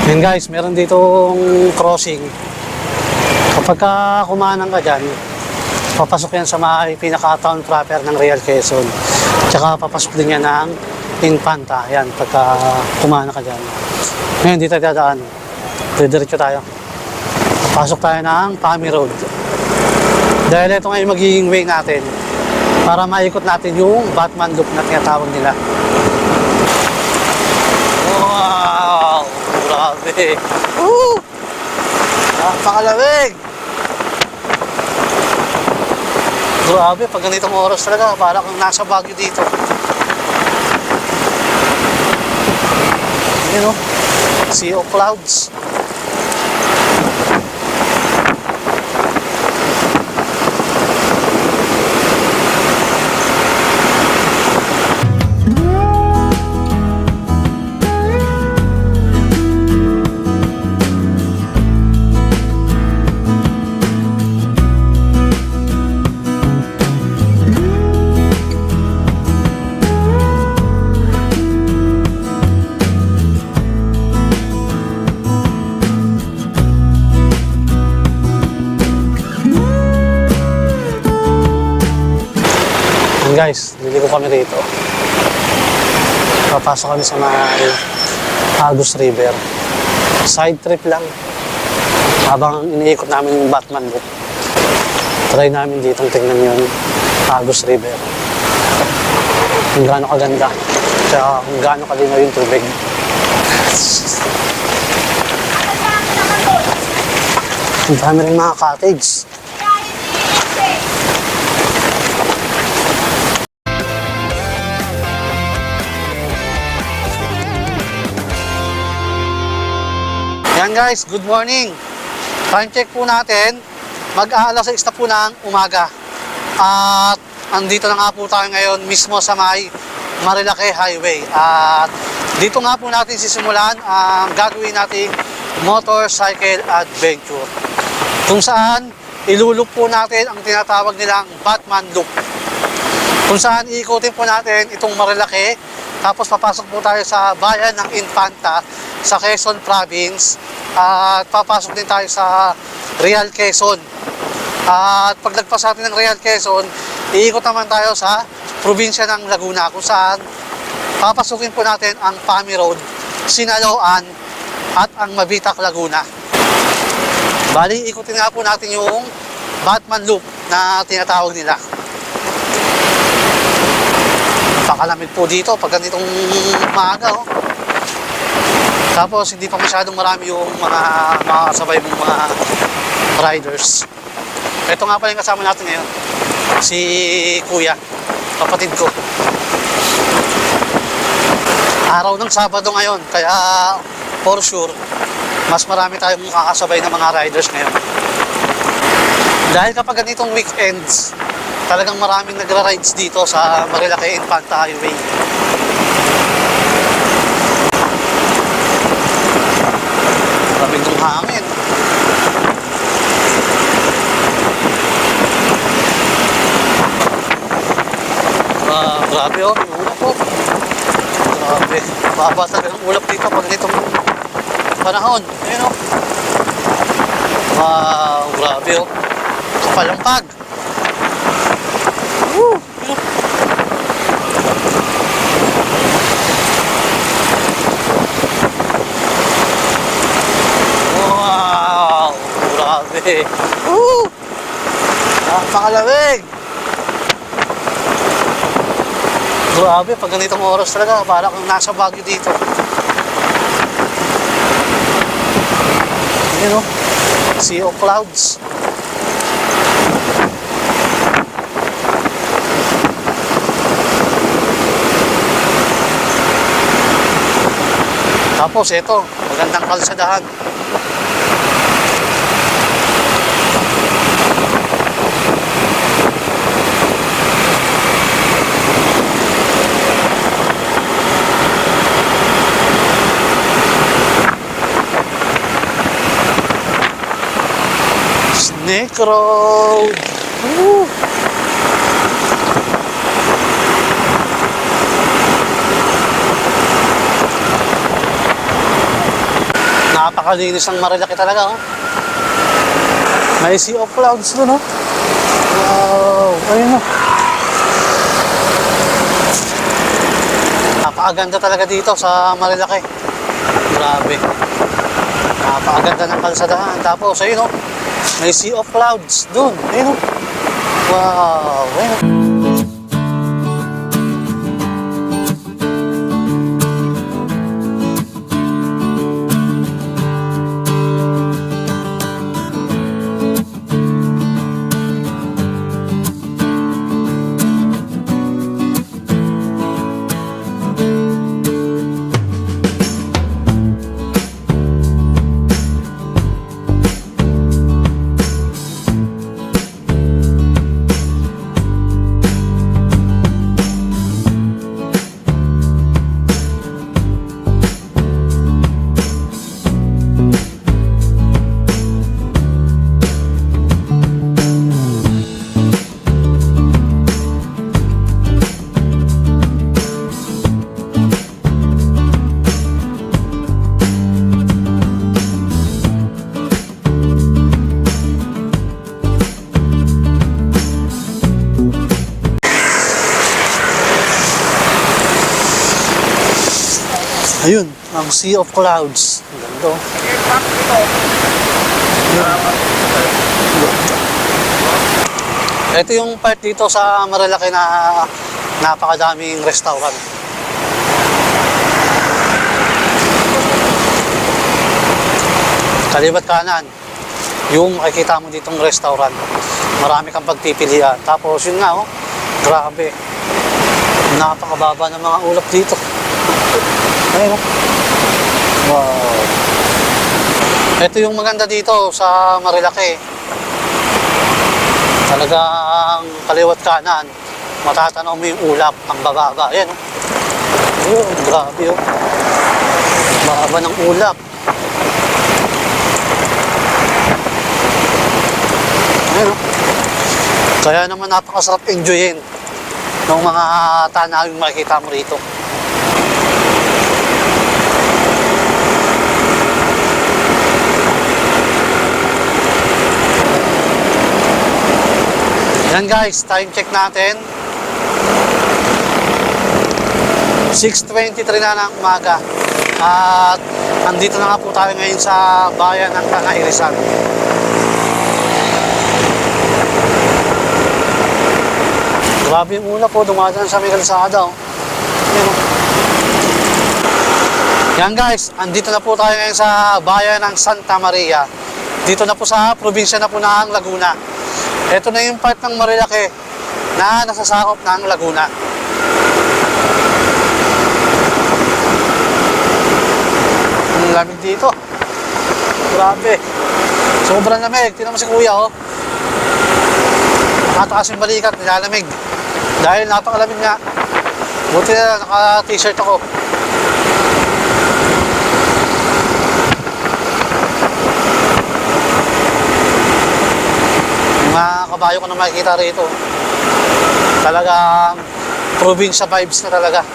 Yan guys, meron ditong crossing. Kapag kumanang ka dyan, papasok yan sa pinaka-town proper ng Real Quezon. Tsaka papasok din yan ng Infanta. Yan, pagka kumanang ka dyan. Ngayon, dito dadaan. Diretso tayo. Pasok tayo ng Pami Road. Dahil ito ngayon magiging way natin para maikot natin yung Batman loop na tinatawag nila. Wow! Grabe! Woo! Napakalamig! Grabe, pag ganitong oras talaga, para kang nasa Baguio dito. Yun o, sea of clouds. Guys, liliko kami rito. Papasok kami sa Agus River. Side trip lang. Habang iniikot namin yung Batman loop. Try namin ditong tingnan yung Agus River. Kung gaano kaganda. Kaya kung gaano kalinaw yung tubig. Ang dami rin mga cottage. Yan guys, good morning. Time check po natin, mag-aalas 6 na po ng umaga. At andito na nga po tayo ngayon mismo sa may Marilake Highway. At dito nga po natin sisimulan ang gagawin nating motorcycle adventure. Kung saan ilulup po natin ang tinatawag nilang Batman Loop. Kung saan iikutin po natin itong Marilake. Tapos papasok po tayo sa bayan ng Infanta sa Quezon Province at papasok din tayo sa Real Quezon. At pag nagpas natin ng Real Quezon, iikot naman tayo sa probinsya ng Laguna kung saan papasukin po natin ang Pami Road, Sinaloan at ang Mabitac, Laguna. Bali, ikutin nga po natin yung Batman Loop na tinatawag nila. Pakalamig po dito pag ganitong umaga, oh. Tapos hindi pa masyadong marami yung mga kasabay mong mga riders. Ito nga pala yung kasama natin ngayon, si Kuya, kapatid ko. Araw ng Sabado ngayon, kaya for sure mas marami tayong makakasabay ng mga riders ngayon. Dahil kapag ganitong weekends, talagang maraming nagra-rides dito sa Marilake Infanta Highway. Maraming ng hangin. Grabe oh, yung ulap oh. Grabe, mababa talaga ng ulap dito pag ganitong panahon. Ayun oh. Wow, grabe oh. Kapalampag. Woo! Wow! Grabe! Woo! Napakalamig! Grabe, pag ganitong oras talaga, para kang nasa Baguio dito. Ayan o, sea of clouds. Tapos ito, magandang kalsadahan. Snake Road. Woo! Napakalinis ng Marilaki talaga, oh. May sea of clouds doon, oh. Wow, ayun, oh. Napakaganda talaga dito sa Marilaki. Grabe. Napakaganda ng kalsadahan. Tapos, ayun, oh. May sea of clouds doon. Ayun, oh. Wow, ayun, oh. Ayun, ang Sea of Clouds. Ang ganda, oh. Ito yung part dito sa Marilaki na napakadaming restaurant. Kalibat kanan, yung makikita mo ditong restaurant. Marami kang pagpipilian. Tapos yun nga, oh, grabe. Napakababa ng mga ulap dito. Ayun, oh. Wow. Ito yung maganda dito sa Marilaki. Talagang kaliwat kanan, matatanaw mo yung ulap, ang bababa. Ayan, oh. Ayun, grabe, oh. Baba ng ulap. Ayan, oh. Kaya naman napakasarap enjoyin ng mga tanawing makikita mo rito. Yan guys, time check natin. 6:23 na ng umaga. At andito na nga po tayo ngayon sa bayan ng Tanay Rizal. Grabe yung ulap po, dumadaan sa may kalsada. Oh. Yan, oh. Yan guys, andito na po tayo ngayon sa bayan ng Santa Maria. Dito na po sa probinsya na po ng Laguna. Ito na yung part ng Marilaki na nasasakop ng Laguna. Ang lamig dito. Grabe. Sobrang lamig. Tingnan mo si kuya, oh. Nakataas yung balikat, nilalamig. Dahil napakalamig nga. Buti na naka-t-shirt ako. Mga kabayo ko na makikita rito. Talagang probinsya vibes na talaga.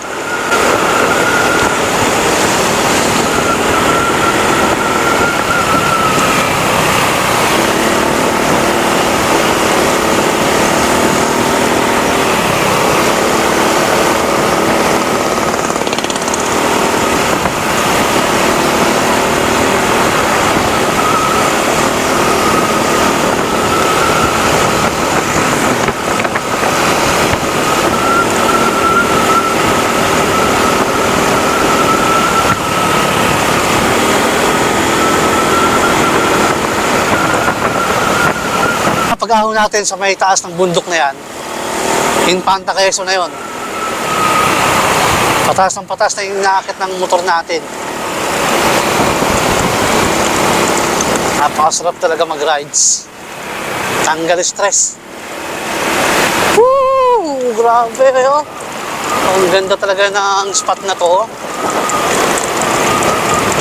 Pag-ahon natin sa may taas ng bundok na yan, Infanta Quezon na yon. Patas ng patas na yung inaakit ng motor natin. Napakasarap talaga mag-rides. Tanggal stress. Woo! Grabe, oh. Ang ganda talaga ng spot na to.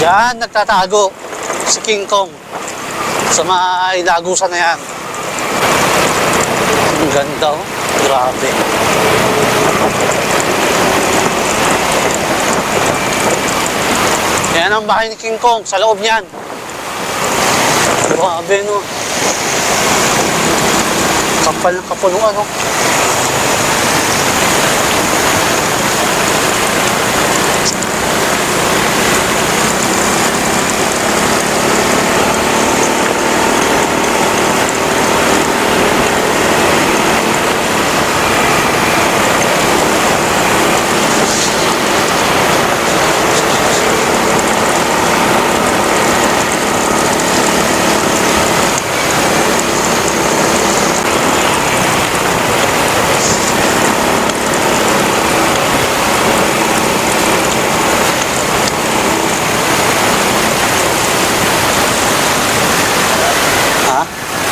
Diyan nagtatago si King Kong sa may lagusan na yan. Ang ganda, oh. Grabe. Yan ang bahay ni King Kong, sa loob niyan. Grabe, no? Kapal ng kapuluan, no?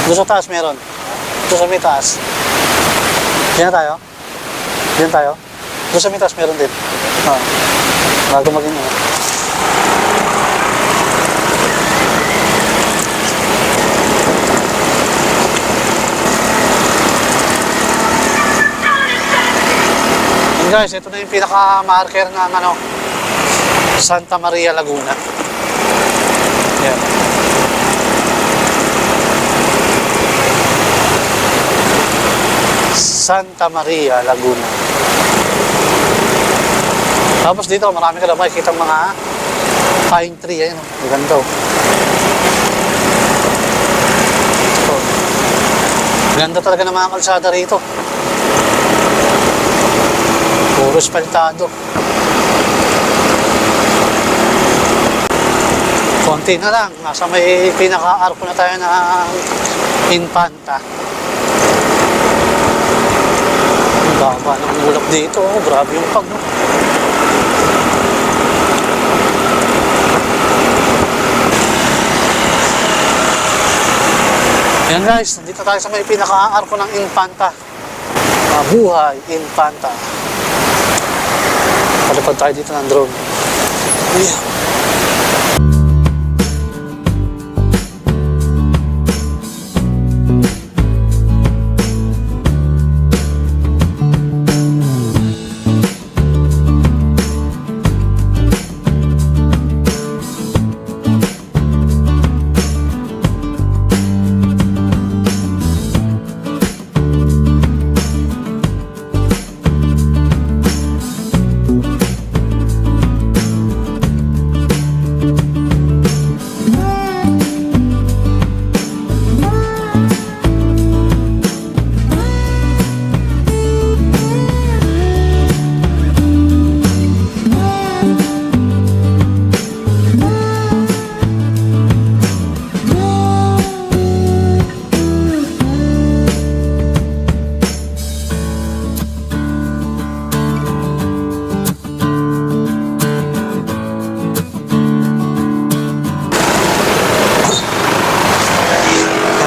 Doon sa taas meron. Doon sa may taas. Diyan tayo? Diyan tayo? Doon sa may taas meron din. Bago maging ano. And guys, ito na yung pinaka-marker ng ano, Santa Maria, Laguna. Yan. Santa Maria, Laguna. Tapos dito, marami ka na makikita mga pine tree. Ayan, maganda. Ganda talaga ng mga kalsada rito. Puro espaltado. Konti na lang. Nasa may pinaka-arko na tayo ng Infanta. Baba ng ulap dito, oh. Grabe yung pag, no? Ayan guys, dito tayo sa may pinaka-arko ng Infanta. Mabuhay, Infanta. Palipad tayo dito ng drone. Yeah.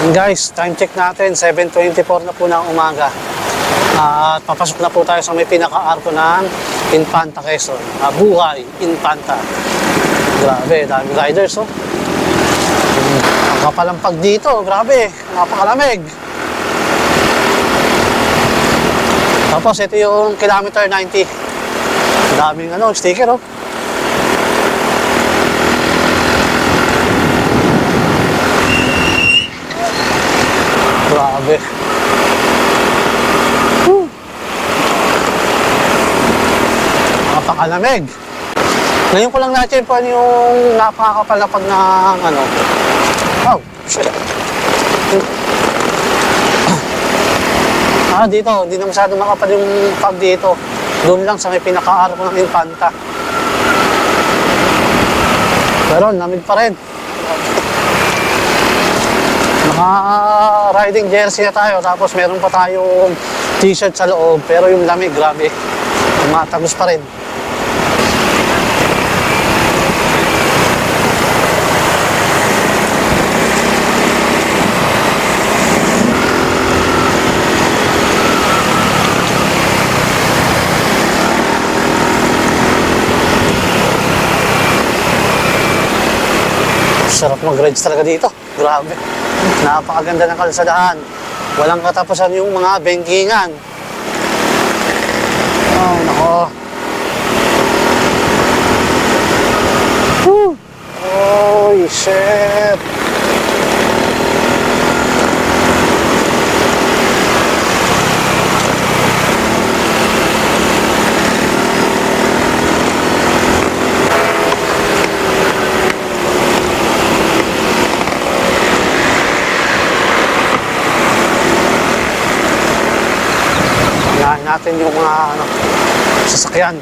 Guys, time check natin, 7:24 na po ng umaga. At papasok na po tayo sa may pinaka-arko ng Infanta, Quezon. Buhay, Infanta. Grabe, daming riders, oh. Ang kapalampag dito, grabe, napakalamig. Tapos ito yung kilometer 90. Daming ano, sticker, oh. Grabe. Napakalamig. Ngayon ko lang na-champion yung napakapalapag ng ano. Oh, shit. Dito, hindi na masyado makapal yung pag dito. Doon lang sa may pinaka-arko ng Infanta. Pero lamig pa rin. Naka-riding jersey na tayo, tapos meron pa tayong t-shirt sa loob, pero yung lamig, grabe, matagos pa rin. Sarap mag-rides talaga dito, grabe. Napakaganda ng kalsadahan. Walang katapusan yung mga bengkingan. Oh, nako. Oh, shit. natin yung mga sasakyan.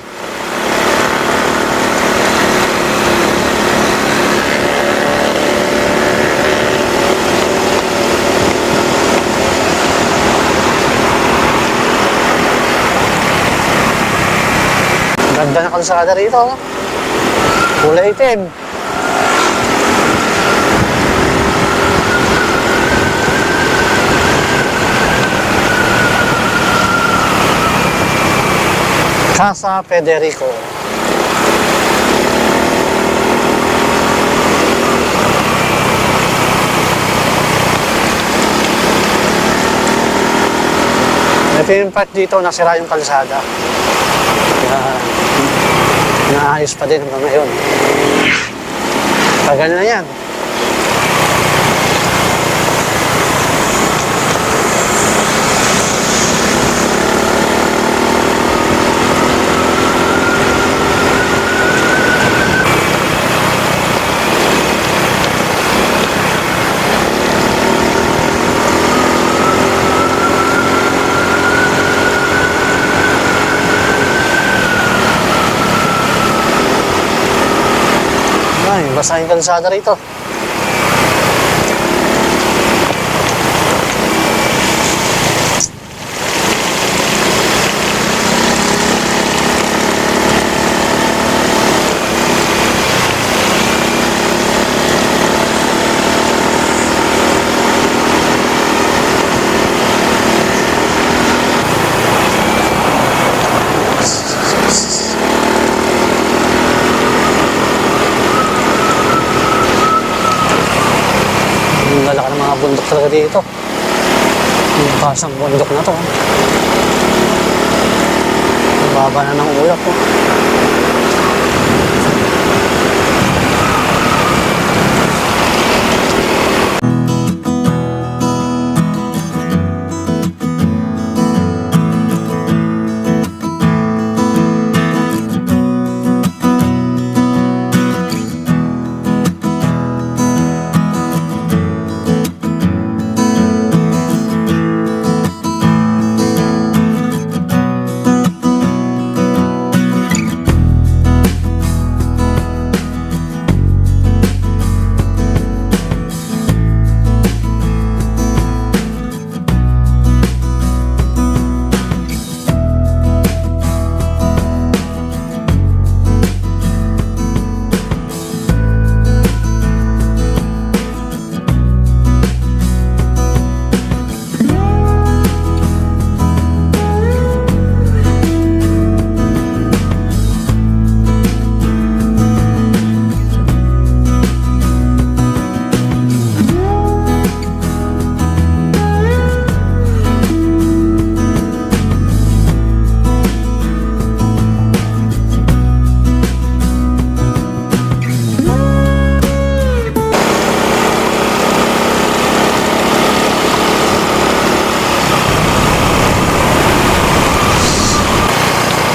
Ganda na kalsada rito. Kulay itim. Casa Federico. Ito yung part dito, nasira yung kalsada. Kaya, naayos pa din hanggang ngayon. Tagal na yan. Ay, basa yung kalsada rito. Ang lalaki ng mga bundok talaga dito. Yung kasang bundok na to. Ang baba na ng ulap po.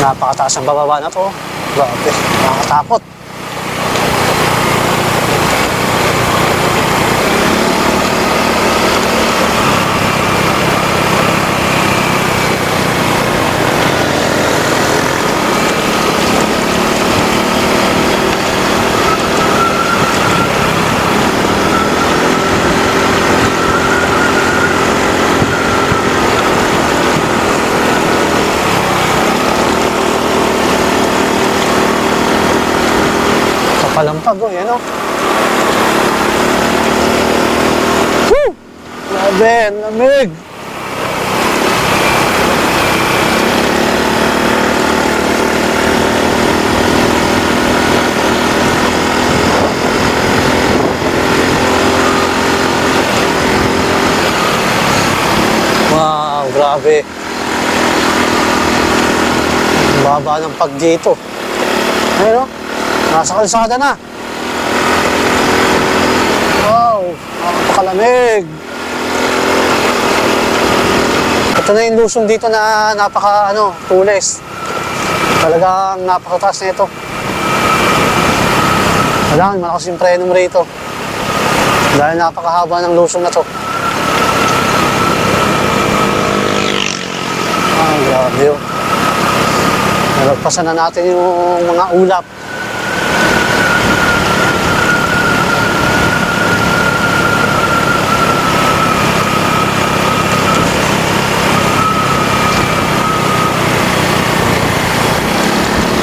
Napakataas ang bababa na to. Grabe, nakakatakot. Palampag oh, yan oh. Woo! Grabe, ang lamig. Wow, grabe. Ang baba ng pag dito. Ayun oh. Nasa kalsada na. Wow, napakalamig. Ito na yung lusong dito na tulis. Talagang napakataas na ito. Kailangan malakas yung preno mo rito. Dahil napakahaba ng lusong na to. Grabe yun. Nalagpasan na natin yung mga ulap.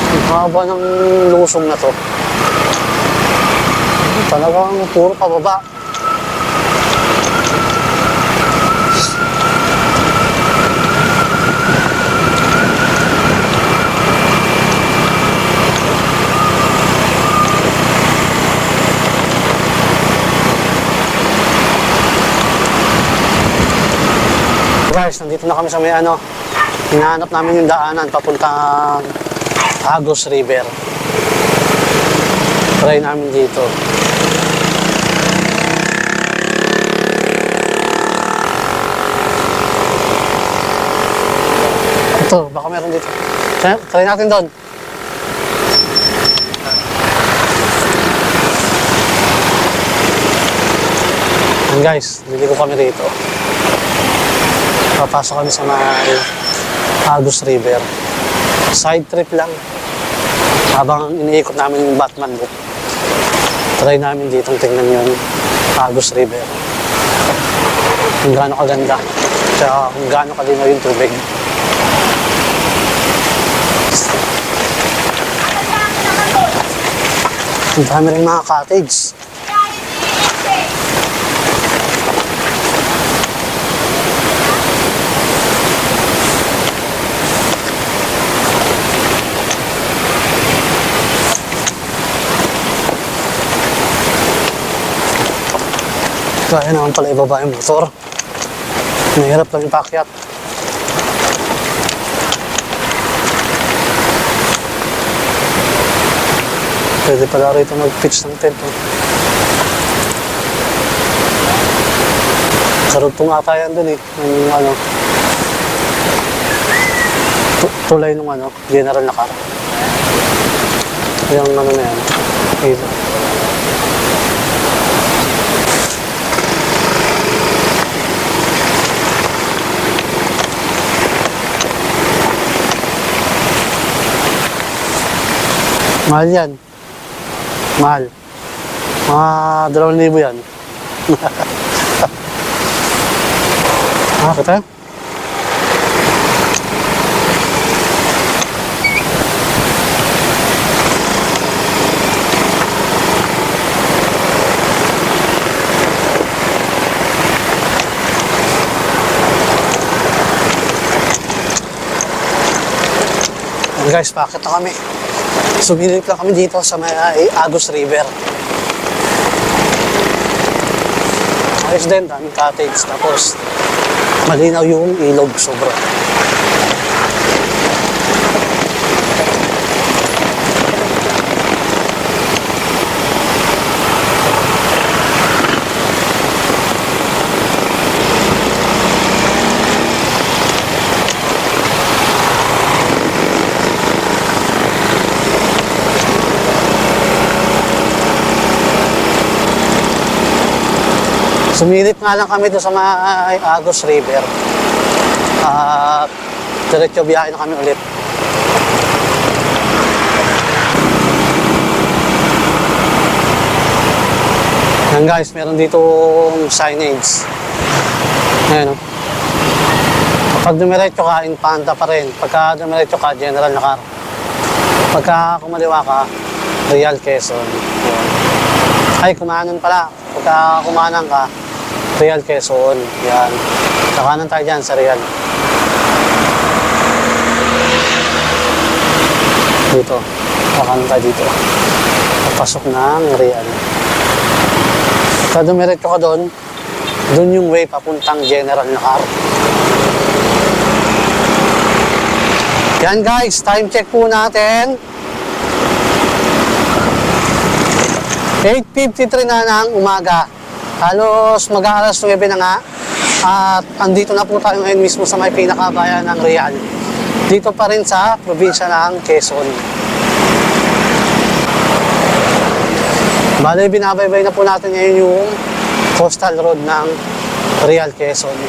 Ang haba ng lusong na to. Talagang puro pababa. Guys, nandito na kami sa may ano, hinahanap namin yung daanan papuntang Agos River. Try namin dito. Ito, baka meron dito. Try natin doon. And guys, liliko kami rito. Papasok kami sa may Agos River. Side trip lang. Habang iniikot namin yung Batman book. Try namin dito tingnan yung Agos River. Kung gaano kaganda. Tsaka kung gaano kalinaw yung tubig. Ang dami rin mga cottage. Kaya naman pala ibaba yung motor. Mahirap lang yung pakyat. Pwede pala rito mag-pitch ng tent. Karugtong ata yan dun eh. Yung ano, tulay ng ano, general na car. Yung ano na yan. Ito. Mahal yan. Mahal. Mga 2,000 yan. Kita? Guys, bakit na kami? Sumilip lang kami dito sa may Agos River. Ayos din, daming cottage. Tapos, malinaw yung ilog sobra. Sumilip nga lang kami doon sa may Agos River. At diretso biyahe na kami ulit. Yan guys, meron dito signage. Ayan o. Kapag dumiretso ka, Infanta pa rin. Pagka dumiretso ka, general na car. Pagka kumaliwa ka, Real Quezon. Ay, kumanan pala. Pagka kumanan ka, Real Quezon. Yan. Kakanan tayo dyan sa Real. Dito. Kakanan tayo dito. Papasok ng Real. Pagka dumiretso ka doon, doon yung way papuntang general na car. Yan guys, time check po natin. 8:53 na ng umaga. Halos mag-aalas 9 na nga. At andito na po tayo ngayon mismo sa may pinakabayan ng Real. Dito pa rin sa probinsya ng Quezon. Bale, binabaybay na po natin ngayon yung coastal road ng Real Quezon.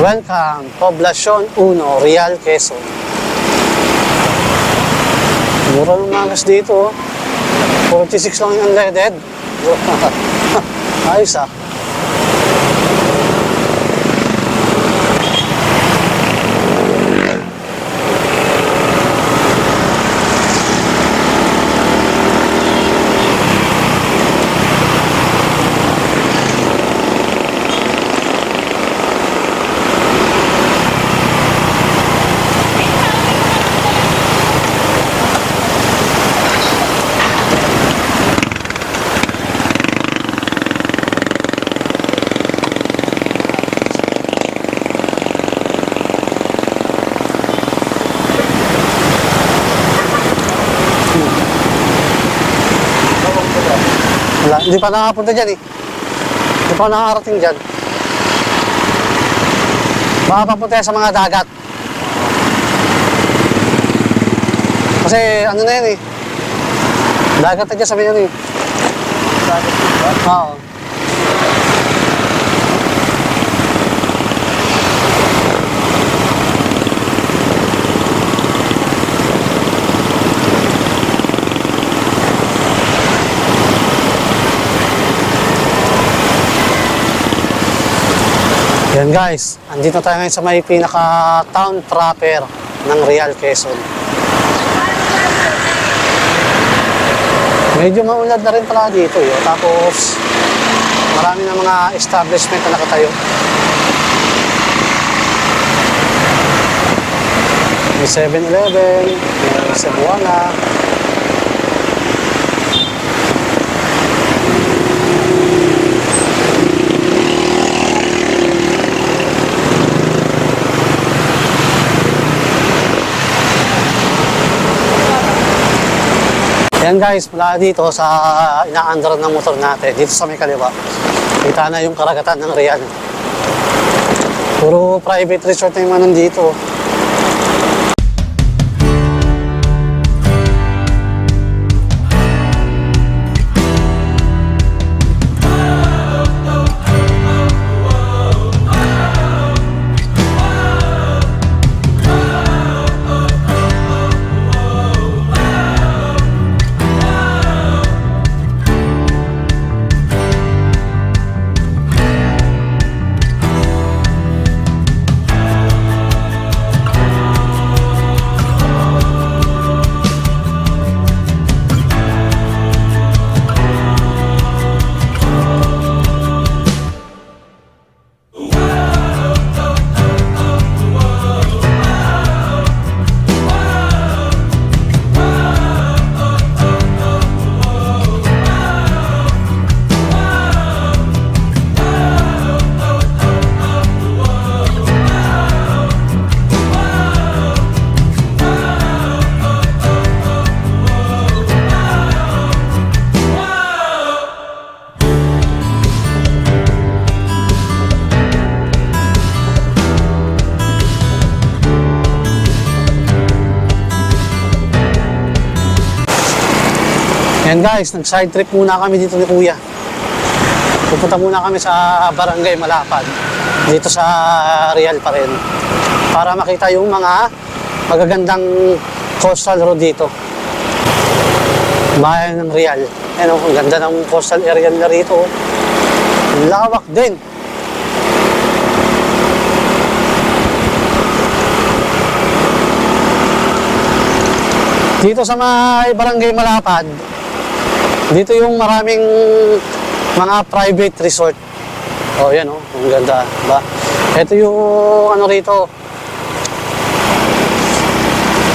Welcome, Poblacion 1, Real, Quezon. Mura ng magas dito. 46 lang yung unleaded. Ayos ah. Wala, hindi pa nakapunta dyan eh. Hindi pa nakakarating dyan. Baka papunta yan sa mga dagat. Kasi ano na yan eh. Dagat na dyan sabi yan eh. Dagat ba? Oo. Yan guys, andito tayo ngayon sa may pinaka-town proper ng Real, Quezon. Medyo maulad na rin pala dito yun. Tapos, marami na mga establishment na nakatayo. May 7-Eleven, may Cebuana. Yan guys, mula dito sa inaandar ng motor natin, dito sa may kaliwa, kita na yung karagatan ng Real. Puro private resort na yung mga nandito. Yan guys, nag-side trip muna kami dito ni Kuya. Pupunta muna kami sa Barangay Malapad, dito sa Real pa rin. Para makita yung mga magagandang coastal road dito. Bayan ng Real. Yan o, ang ganda ng coastal area nila rito. Lawak din. Dito sa may Barangay Malapad, dito yung maraming mga private resort. Oh, yan oh, ang ganda, ba? Ito yung ano rito.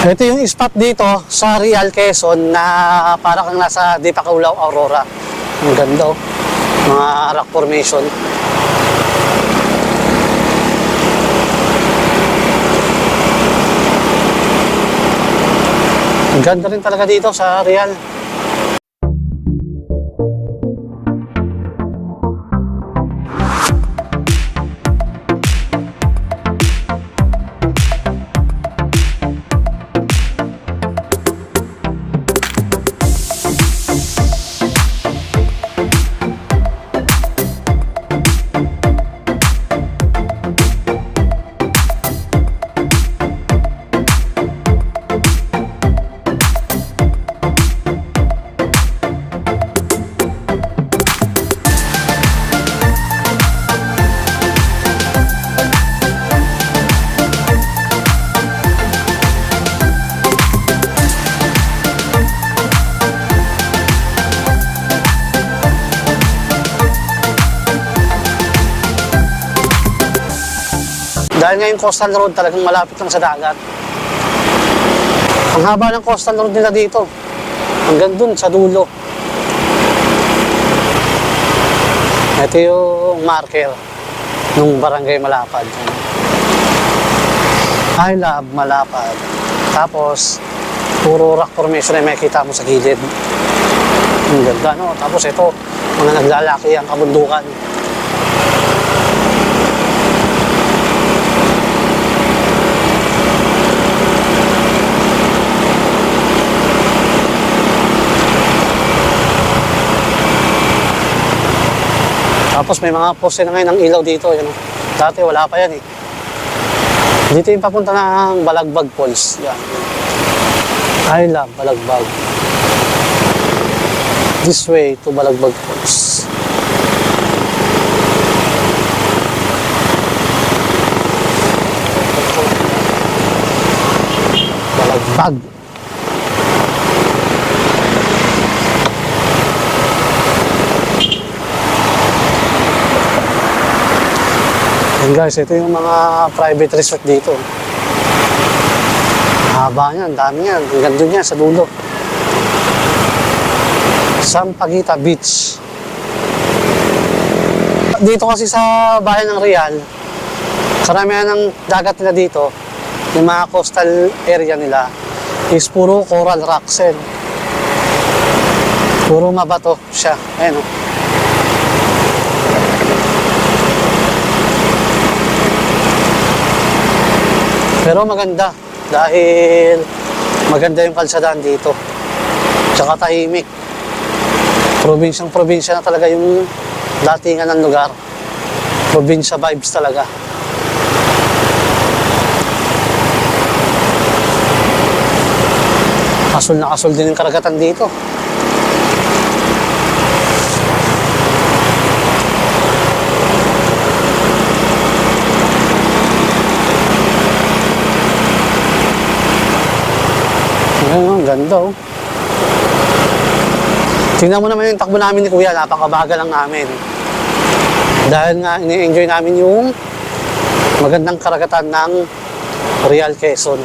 Ito yung spot dito sa Real, Quezon na para kang nasa Dipakulaw, Aurora. Ang ganda oh. Mga rock formation. Ang ganda rin talaga dito sa Real. Dahil nga yung coastal road talagang malapit lang sa dagat. Ang haba ng coastal road nila dito. Hanggang dun sa dulo. Ito yung marker ng Barangay Malapad. I love Malapad. Tapos, puro rock formation na makikita mo sa gilid. Ang ganda, no? Tapos ito, mga naglalaki ang kabundukan. Tapos may mga poste na ngayon ng ilaw dito. Yan. Dati wala pa yan eh. Dito yung papunta ng Balagbag Falls. Yan. I love Balagbag. This way to Balagbag Falls. Balagbag. And guys, ito yung mga private resort dito. Haba niyan, dami niyan. Hanggang doon yan, sa dulo. Sampaguita Beach. Dito kasi sa bayan ng Real, karamihan ng dagat nila dito, yung mga coastal area nila, is puro coral rocks. Puro mabato siya. Ayan o. Pero maganda dahil maganda yung kalsadaan dito. Tsaka tahimik. Probinsyang-probinsya na talaga yung datingan ng lugar. Probinsya vibes talaga. Asul na asul din yung karagatan dito. Ang ganda oh. Tingnan mo naman yung takbo namin ni Kuya, napakabagal lang namin. Dahil nga ini-enjoy namin yung magandang karagatan ng Real Quezon.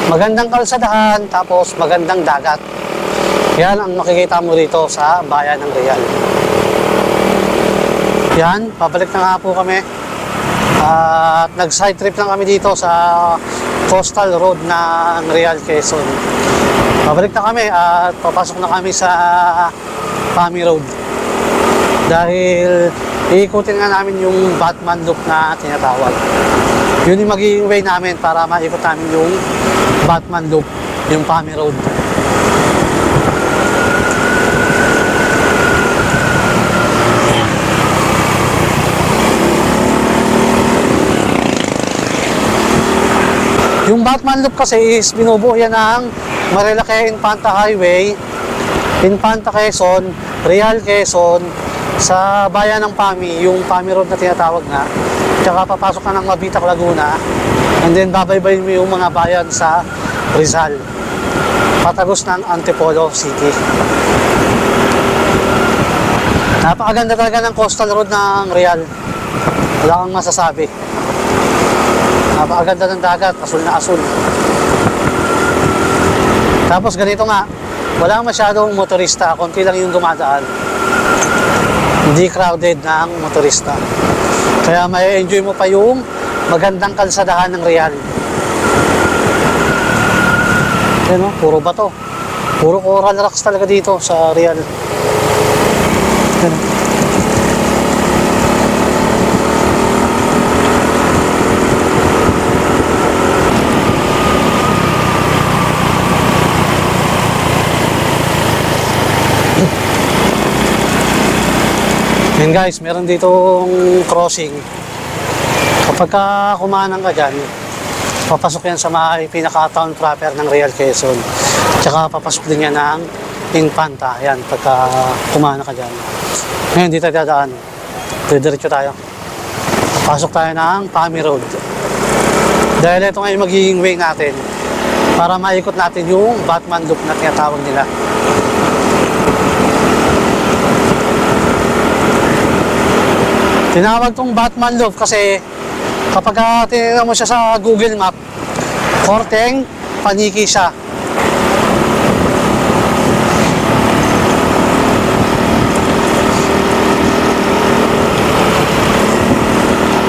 Magandang kalsadahan, tapos magandang dagat. Yan ang makikita mo rito sa bayan ng Real. Yan, pabalik na nga po kami. At nag-side trip lang kami dito sa coastal road ng Real Quezon. Pabalik na kami at papasok na kami sa Pami Road. Dahil iikutin nga namin yung Batman Loop na tinatawag. Yun yung magiging way namin para maikot namin yung Batman Loop, yung Pami Road. Yung Batman Loop kasi is binubuo yan ng Marilake Infanta Highway, Infanta Quezon, Real Quezon, sa bayan ng Pami, yung Pami Road na tinatawag na. Tsaka papasok ka ng Mabitac, Laguna, and then babaybayin mo yung mga bayan sa Rizal, patagos ng Antipolo City. Napakaganda talaga ng coastal road ng Real. Wala kang masasabi. Napakaganda ng dagat, asul na asul. Tapos ganito nga, wala masyadong motorista, konti lang yung dumadaan. Hindi crowded ng motorista. Kaya may enjoy mo pa yung magandang kalsadahan ng Real. Yan o, puro bato. Puro coral rocks talaga dito sa Real. Yan o. Yan guys, meron ditong crossing. Kapag kumanang ka dyan, papasok yan sa may pinaka-town proper ng Real Quezon. Tsaka papasok din yan ng Infanta. Yan, pagka kumanang ka dyan. Ngayon, dito tayo dadaan. Diretso tayo. Pasok tayo ng Pami Road. Dahil ito ngayon magiging way natin para maikot natin yung Batman Loop na tinatawag nila. Tinawag tong Batman Loop kasi Kapag tinignan mo siya sa Google Map, korteng paniki siya.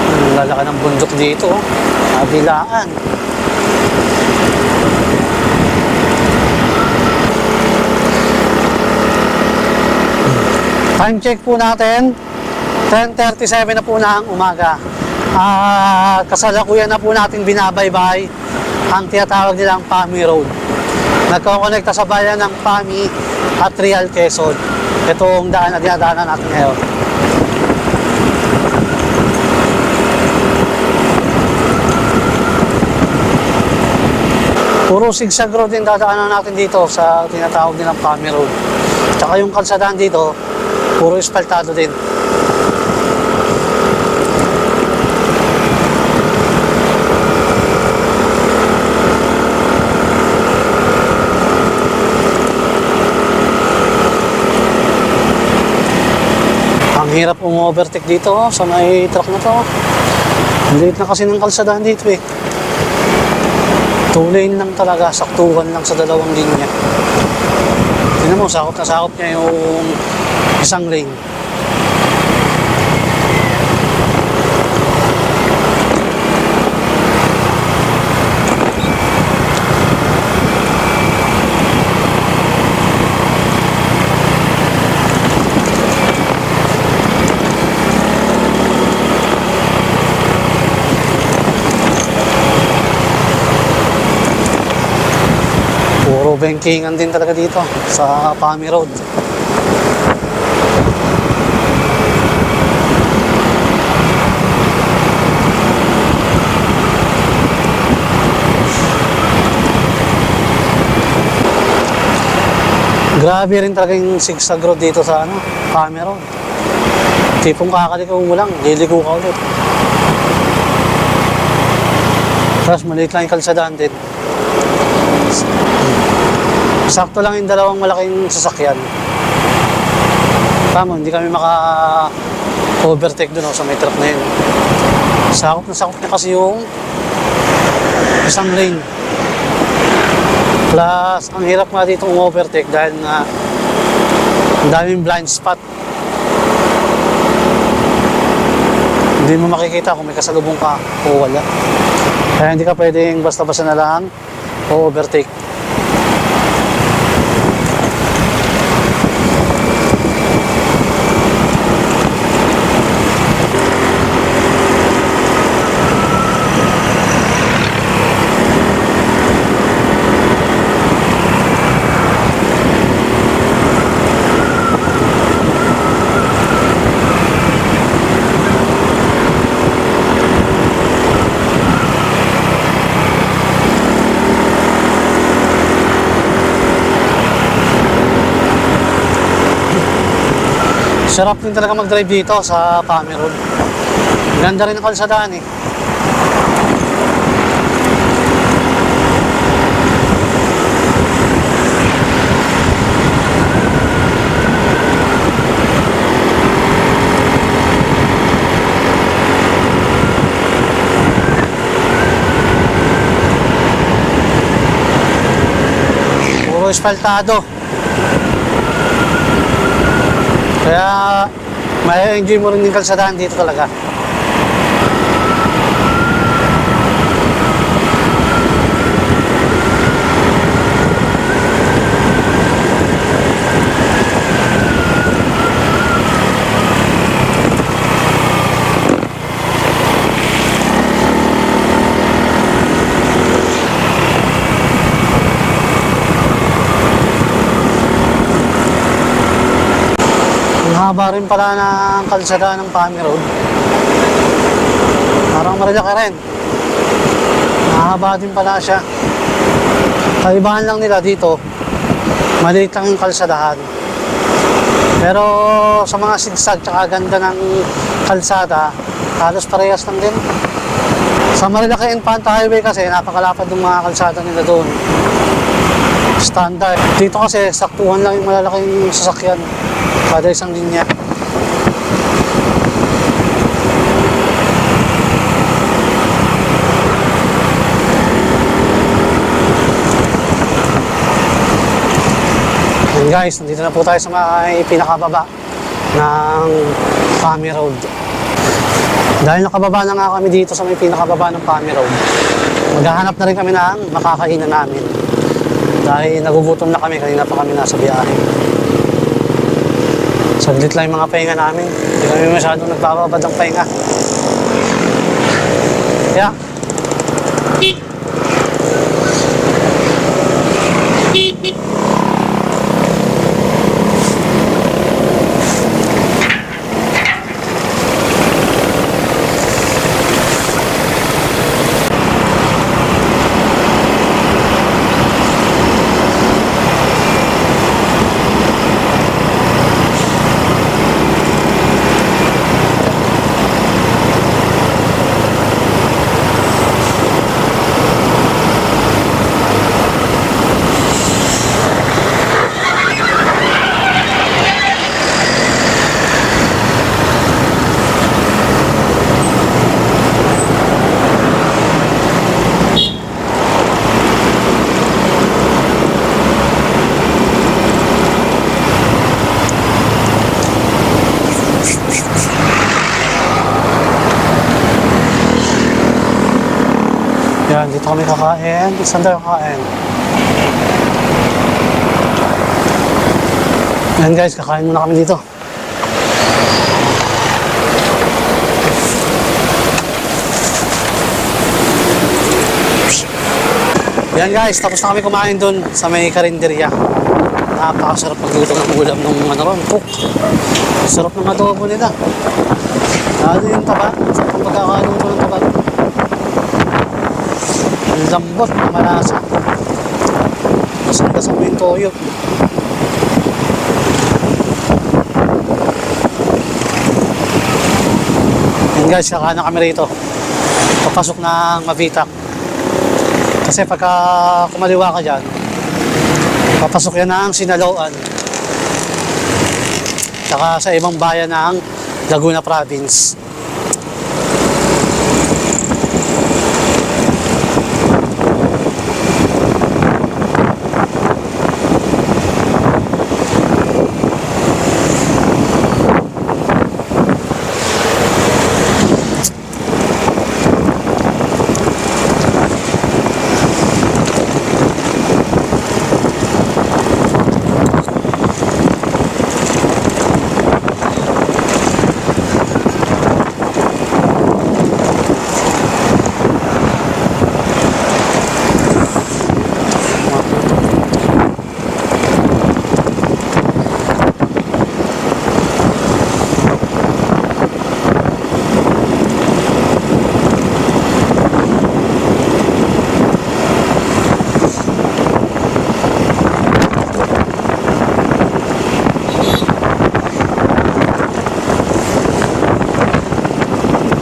Ang lalaki ng bundok dito, kabilaan. Time check po natin, 10:37 na po na ang umaga. Kasalukuyan na po natin binabaybay ang tinatawag nilang Pami Road. Nagkokonekta sa bayan ng Pami at Real Quezon. Itong daan na dinadaanan natin ngayon. Puro sigsag road din dadaanan natin dito sa tinatawag nilang Pami Road. Tsaka yung kalsadaan dito, puro espaltado din. Ang hirap overtake dito sa may truck na to. Ang liit na kasi ng kalsadaan dito eh. 2 lane lang talaga, saktuhan lang sa dalawang linya. Tingnan mo, sakop na sakop niya yung isang lane. Puro bankingan din talaga dito sa Pami Road. Grabe rin talaga yung sigsag road dito sa Pami Road. Tipong kakaliko mo lang, liliko ka ulit. Tapos maliit lang yung kalsadaan din. Sakto lang yung dalawang malaking sasakyan. Tama, hindi kami maka-overtake doon sa may truck na yun. Sakop niya kasi yung isang lane. Plus, ang hirap nga dito overtake dahil nga ang daming blind spot. Hindi mo makikita kung may kasalubong ka o wala. Kaya hindi ka pwedeng basta-basta na lang o overtake. Sarap din talaga mag-drive dito sa Pami Road. Ganda rin ang kalsadaan eh. Puro espaltado. Kaya may enjoy mo rin yung kalsadaan dito talaga. Haba rin pala ng kalsada ng Pami Road. Parang Marilaki rin. Mahaba din pala siya. Kaibahan lang nila dito, maliit lang yung kalsadahan. Pero sa mga sigsag tsaka ganda ng kalsada, halos parehas lang din. Sa Marilaki Infanta Highway kasi napakalapad ng mga kalsada nila doon. Standard. Dito kasi saktuhan lang yung malalaking sasakyan kada isang linya. Yan guys, nandito na po tayo sa may pinakababa ng Pami Road. Dahil nakababa na nga kami dito sa may pinakababa ng Pami Road, maghahanap na rin kami ng makakainan namin. Dahil nagugutom na kami, kanina pa kami nasa biyahe. Saglit lang yung mga pahinga namin. Hindi kami masyadong nagbababad ang pahinga. Kaya, yan, dito kami kakain. Saan tayo kakain? Yan guys, kakain muna kami dito. Yan guys, tapos na kami kumain dun sa may karinderya. Napakasarap magluto ng ulam ng cook. Sarap ng adobo nila. Lalo yung taba, sarap ang pagkakaluto ng taba. Ang lambot na malasa. Masang-lasang mo yung toyo. Yan guys, kakain na kami rito. Papasok ng Mavitak. Kasi pagka kumaliwa ka dyan, papasok yan ng Sinaloan. Tsaka sa ibang bayan ng Laguna Province.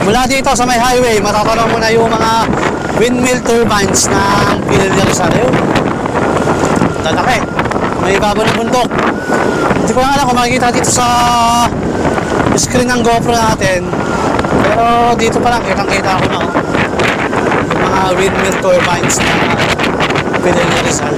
Mula dito sa may highway, matatanong mo na yung mga windmill turbines ng Pililya Rizal. Lalaki. May ibabaw ng bundok. Hindi ko lang alam kung makikita dito sa screen ng GoPro natin. Pero dito pa lang, kitang-kita ko na. Yung mga windmill turbines ng Pililya Rizal.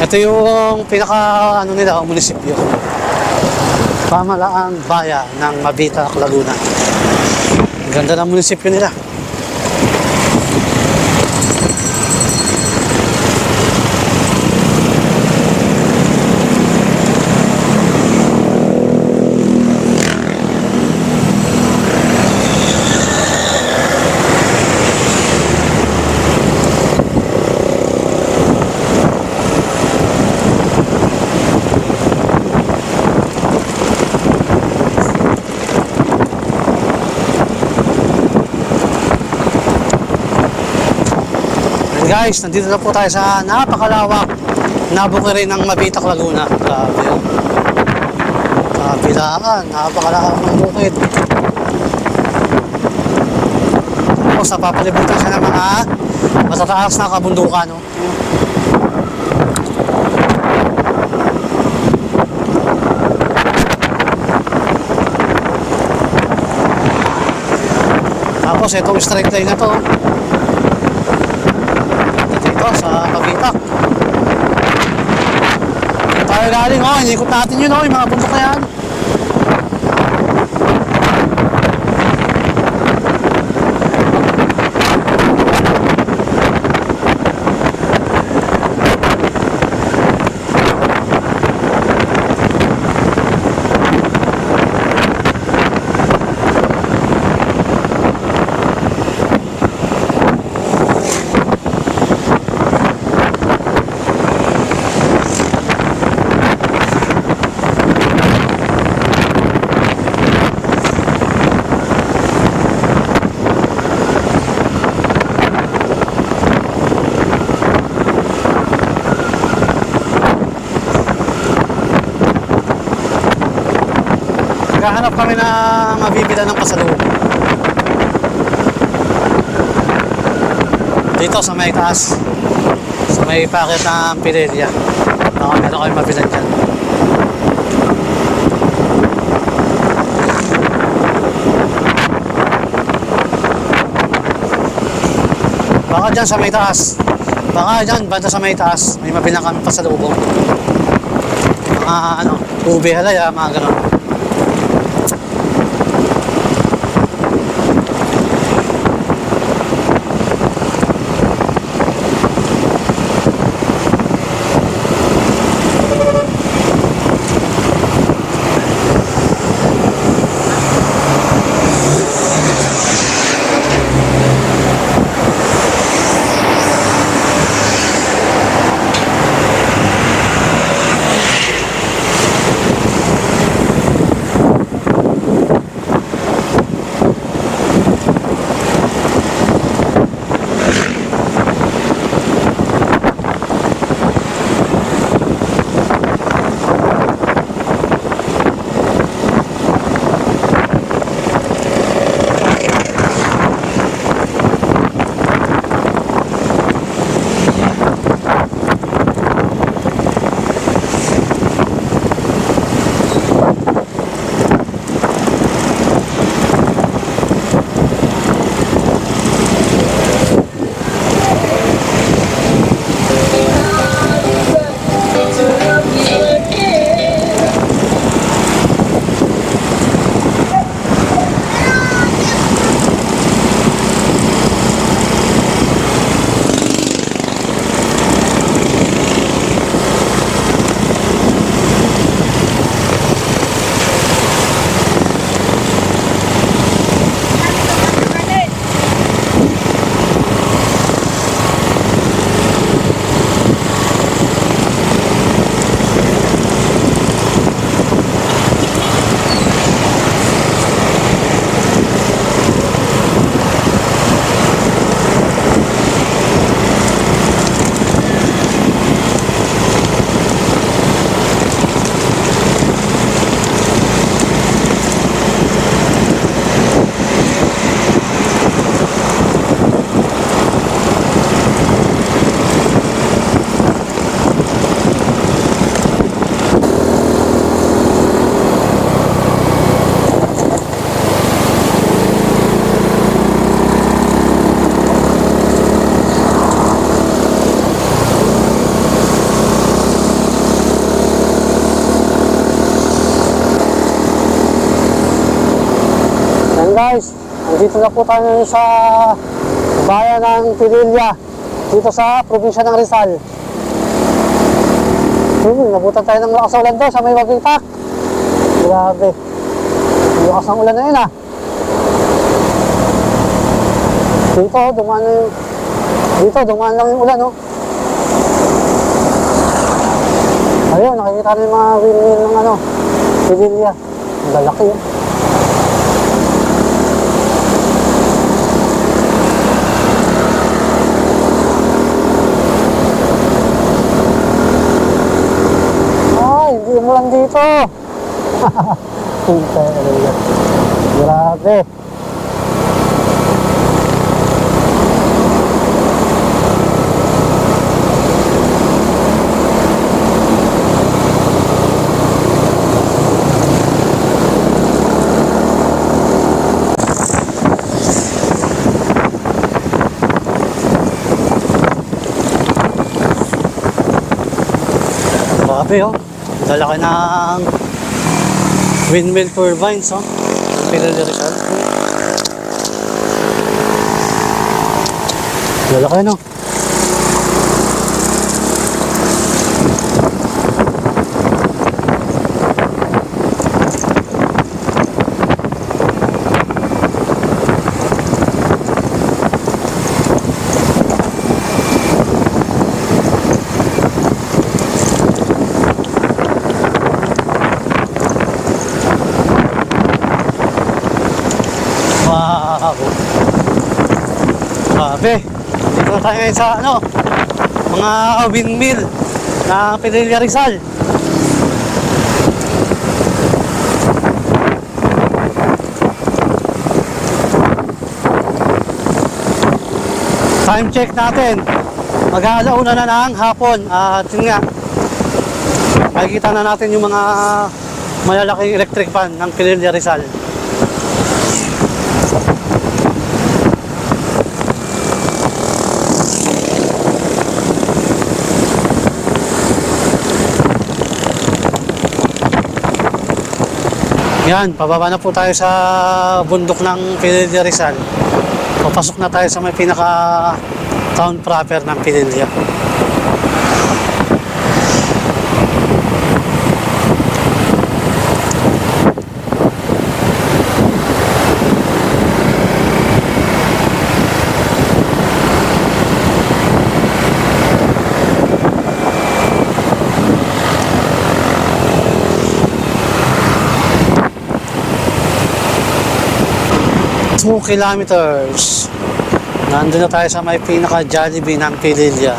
Ito yung pinaka nila, munisipyo. Pamalaan bayan ng Mavitak, Laguna. Ganda ng munisipyo nila. Guys, nandito na po tayo sa napakalawak na bukirin ng Mabitak, Laguna. Grabe yun. Kabilaan, napakalawak ng bukid. Tapos napapalibutan siya ng mga matataas na kabundukan. No? Tapos itong straight line na to dito sa Mabitak. Tayo galing, oh, inikot natin yun, oh, yung mga bundok na yan. Naghahanap kami na mabibila ng pasalubong. Dito sa may taas, sa may packet ng Pirelli. Baka meron kami mabilan dyan. Baka dyan sa may taas. Baka dyan, banda sa may taas, may mabilang kami pasalubong. Mga ano, ube halaya, mga ganon. Guys, andito na po tayo ngayon sa bayan ng Pirilla, dito sa probinsya ng Rizal. Nabutan tayo ng lakas ulan doon sa may Mabitak. Grabe, lakas ng ulan na yun ah. Dito, dumaan na yung, dito, dumaan lang yung ulan oh. Ayun, nakikita na yung mga windmill ng ano, Pirilla. Ang lalaki yun. dito. Puta na yan. Grabe. Grabe oh. Lalaki ng windmill turbines oh. Pinili Rizal. Lalaki no. Wow! Grabe! Dito na tayo ngayon sa ano, mga windmill na Pinili Rizal. Time check natin. Mag-aalauna na ng hapon at yun nga, makikita na natin yung mga malalaking electric fan ng Pinili Rizal. Yan, pababa na po tayo sa bundok ng Pinili Rizal. Papasok na tayo sa may pinaka town proper ng Pinili. Two kilometers. Nandun na tayo sa may pinaka Jollibee ng Pililla.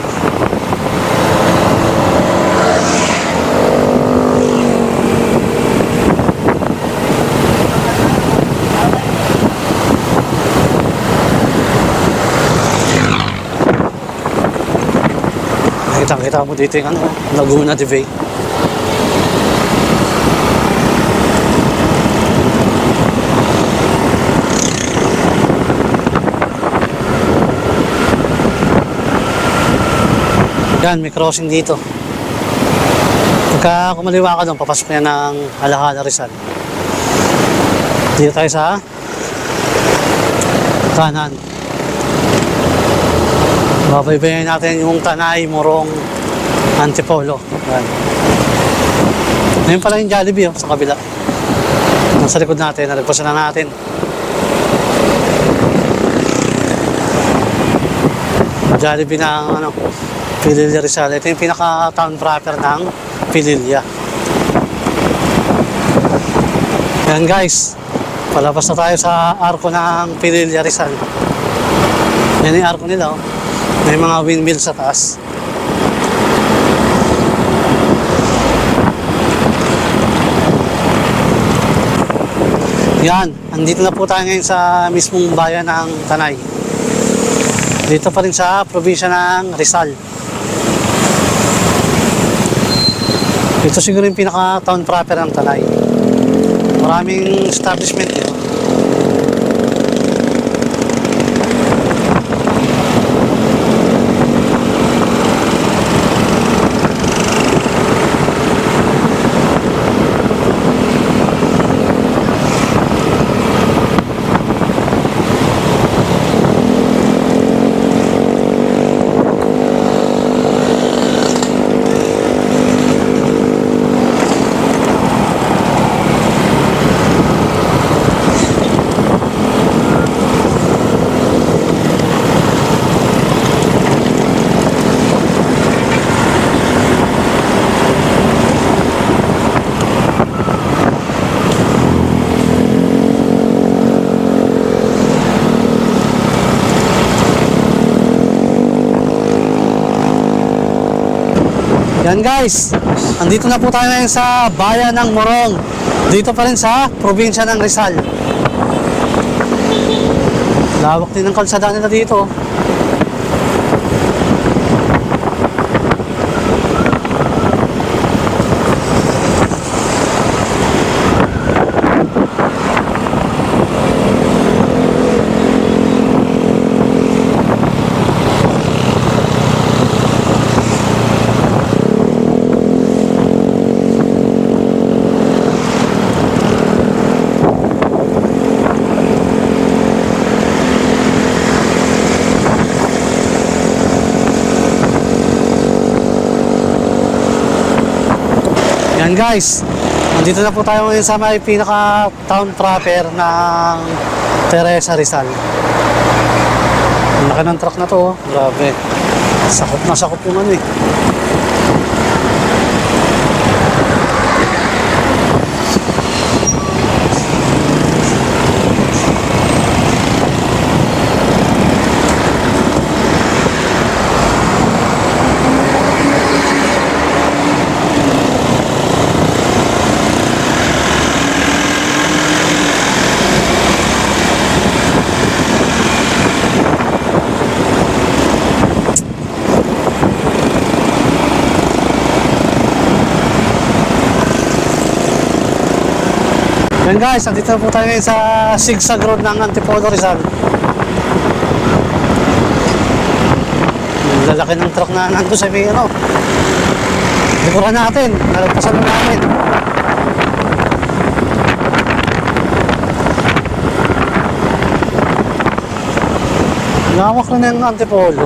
Kita mo dito yung ano, Laguna de Bay. Yan, may crossing dito. Pagka kumaliwa ka doon, papasok na yan ng Alahala Rizal. Dito tayo sa kanan. Babaybayin natin yung Tanay, Morong, Antipolo. Yan. Ngayon pala yung Jollibee oh, sa kabila. Nasa likod natin, nalagpasan na natin. Jollibee ng ano, Pinili Rizal. Ito yung pinaka-town proper ng Pinili. Yan guys, palabas na tayo sa arko ng Pinili Rizal. Yan yung arko nila. Oh. May mga windmill sa taas. Yan, andito na po tayo ngayon sa mismong bayan ng Tanay. Dito pa rin sa probinsya ng Rizal. Ito siguro yung pinaka-town proper ng Tanay. Maraming establishment dito. Yan guys, andito na po tayo ngayon sa bayan ng Morong. Dito pa rin sa probinsya ng Rizal. Lawak din ng kalsada nila dito. Yan guys, nandito na po tayo ngayon sa may pinaka town proper ng Teresa Rizal. Ang laki ng truck na to, oh. Grabe. Sakop na sakop yung ano eh. Yan guys, nandito na po tayo ngayon sa Sigsag Road ng Antipolo Rizal. Ang lalaki ng truck na nandun sa may ano. Likuran natin, nalagpasan na namin. Lawak na ng Antipolo.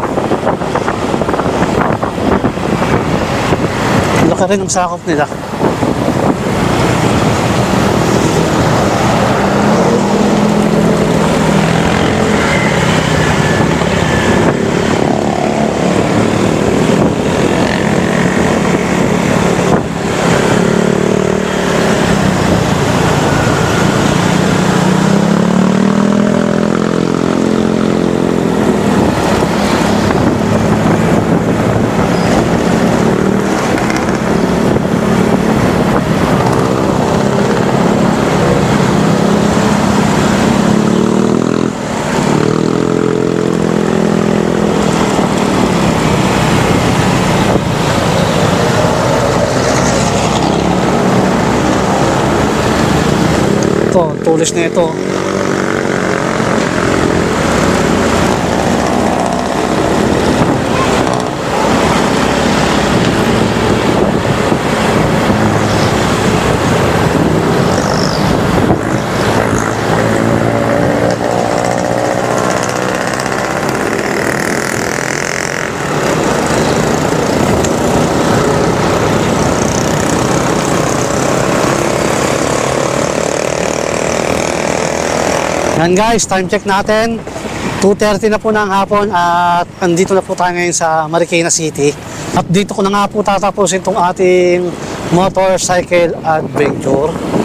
Laki rin ang sakop nila. Ito, tulis na ito. Yan guys, time check natin. 2:30 na po ng hapon at andito na po tayo ngayon sa Marikina City. At dito ko na nga po tatapusin itong ating motorcycle adventure.